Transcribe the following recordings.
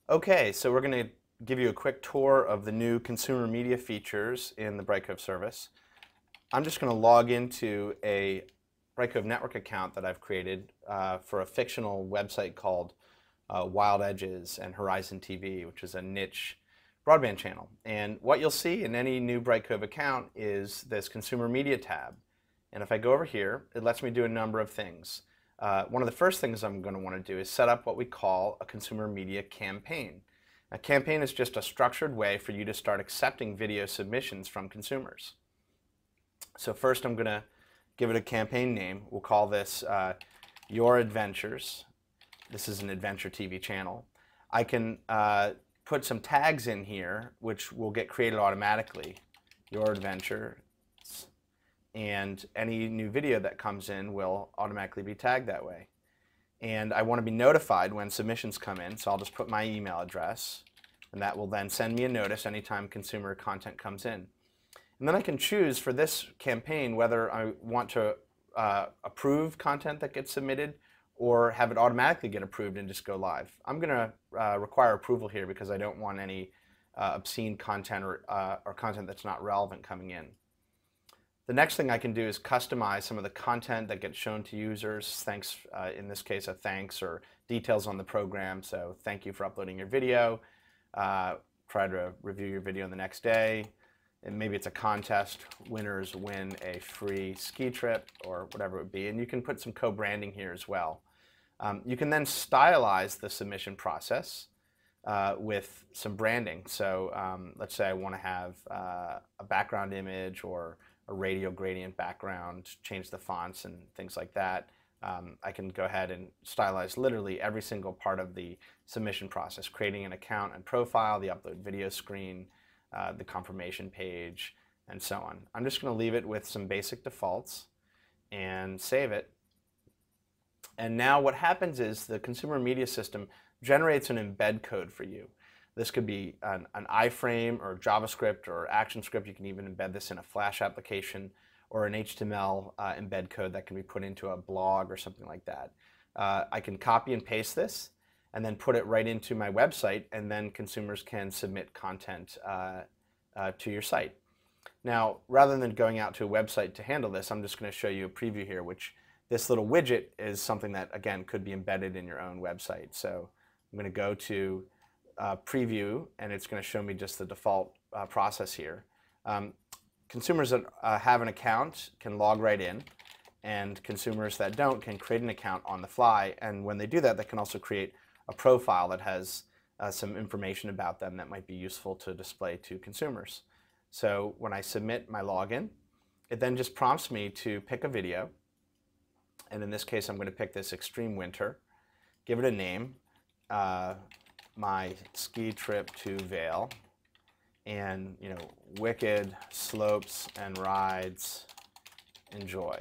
Okay, so we're going to give you a quick tour of the new consumer media features in the Brightcove service. I'm just going to log into a Brightcove network account that I've created for a fictional website called Wild Edges and Horizon TV, which is a niche broadband channel. And what you'll see in any new Brightcove account is this consumer media tab. And if I go over here, it lets me do a number of things. One of the first things I'm going to want to do is set up what we call a consumer media campaign. A campaign is just a structured way for you to start accepting video submissions from consumers. So first I'm going to give it a campaign name. We'll call this Your Adventures. This is an adventure TV channel. I can put some tags in here which will get created automatically. Your Adventure. And any new video that comes in will automatically be tagged that way. And I want to be notified when submissions come in, so I'll just put my email address, and that will then send me a notice anytime consumer content comes in. And then I can choose for this campaign whether I want to approve content that gets submitted or have it automatically get approved and just go live. I'm going to require approval here because I don't want any obscene content or content that's not relevant coming in. The next thing I can do is customize some of the content that gets shown to users. Thanks, in this case, a thanks or details on the program. So thank you for uploading your video. Try to review your video the next day. And maybe it's a contest. Winners win a free ski trip or whatever it would be. And you can put some co-branding here as well. You can then stylize the submission process with some branding. So let's say I want to have a background image or a radial gradient background, change the fonts and things like that. I can go ahead and stylize literally every single part of the submission process, creating an account and profile, the upload video screen, the confirmation page, and so on. I'm just going to leave it with some basic defaults and save it. And now what happens is the consumer media system generates an embed code for you. This could be an iframe or JavaScript or ActionScript. You can even embed this in a Flash application or an HTML embed code that can be put into a blog or something like that. I can copy and paste this and then put it right into my website, and then consumers can submit content to your site. Now, rather than going out to a website to handle this, I'm just going to show you a preview here, which this little widget is something that, again, could be embedded in your own website. So I'm going to go to preview, and it's going to show me just the default process here. Consumers that have an account can log right in, and consumers that don't can create an account on the fly, and when they do that, they can also create a profile that has some information about them that might be useful to display to consumers. So when I submit my login, it then just prompts me to pick a video, and in this case I'm going to pick this Extreme Winter, give it a name, my ski trip to Vail, and wicked slopes and rides, enjoy.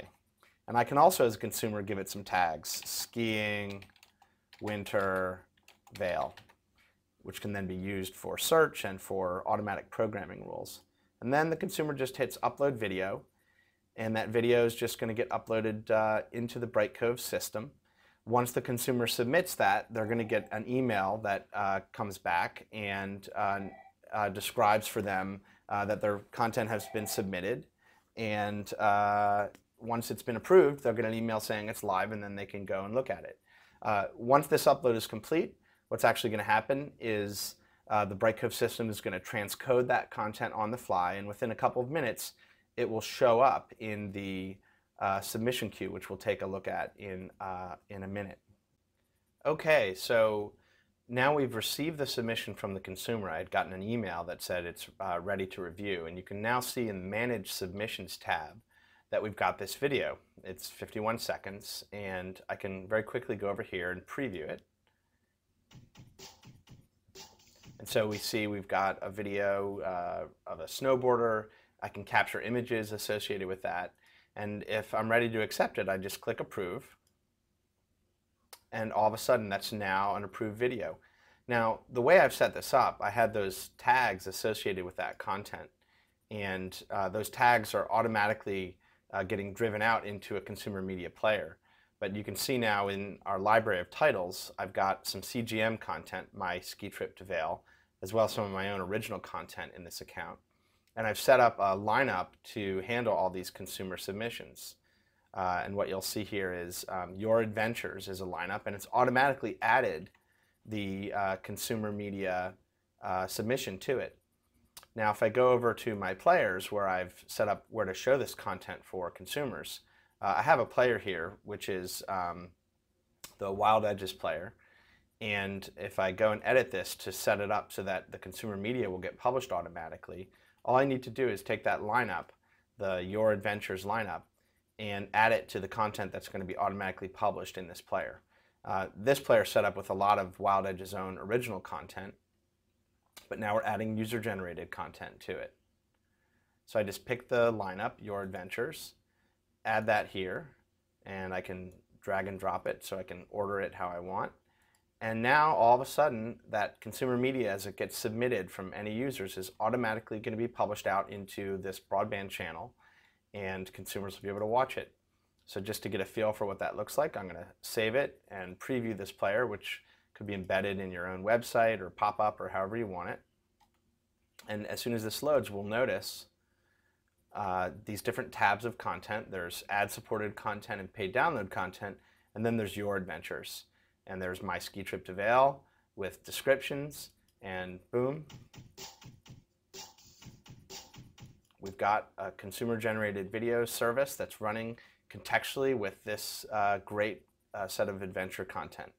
And I can also, as a consumer, give it some tags: skiing, winter, Vail, which can then be used for search and for automatic programming rules. And then the consumer just hits upload video, and that video is just going to get uploaded into the Brightcove system. Once the consumer submits that, they're going to get an email that comes back and describes for them that their content has been submitted. And once it's been approved, they'll get an email saying it's live, and then they can go and look at it. Once this upload is complete, what's actually going to happen is the Brightcove system is going to transcode that content on the fly, and within a couple of minutes, it will show up in the submission queue, which we'll take a look at in a minute. Okay, so now we've received the submission from the consumer. I had gotten an email that said it's ready to review, and you can now see in the Manage Submissions tab that we've got this video. It's 51 seconds, and I can very quickly go over here and preview it. And so we see we've got a video of a snowboarder. I can capture images associated with that. And if I'm ready to accept it, I just click approve. And all of a sudden, that's now an approved video. Now, the way I've set this up, I had those tags associated with that content. And those tags are automatically getting driven out into a consumer media player. But you can see now in our library of titles, I've got some CGM content, my ski trip to Vail, as well as some of my own original content in this account. And I've set up a lineup to handle all these consumer submissions. And what you'll see here is Your Adventures is a lineup, and it's automatically added the consumer media submission to it. Now, if I go over to my players where I've set up where to show this content for consumers, I have a player here, which is the Wild Edges player. And if I go and edit this to set it up so that the consumer media will get published automatically, all I need to do is take that lineup, the Your Adventures lineup, and add it to the content that's going to be automatically published in this player. This player is set up with a lot of Wild Edge's own original content, but now we're adding user-generated content to it. So I just pick the lineup, Your Adventures, add that here, and I can drag and drop it so I can order it how I want. And now all of a sudden that consumer media, as it gets submitted from any users, is automatically going to be published out into this broadband channel, and consumers will be able to watch it. So just to get a feel for what that looks like, I'm going to save it and preview this player, which could be embedded in your own website or pop up or however you want it. And as soon as this loads, we'll notice these different tabs of content. There's ad-supported content and paid download content, and then there's Your Adventures. And there's my ski trip to Vail with descriptions, and boom, we've got a consumer-generated video service that's running contextually with this great set of adventure content.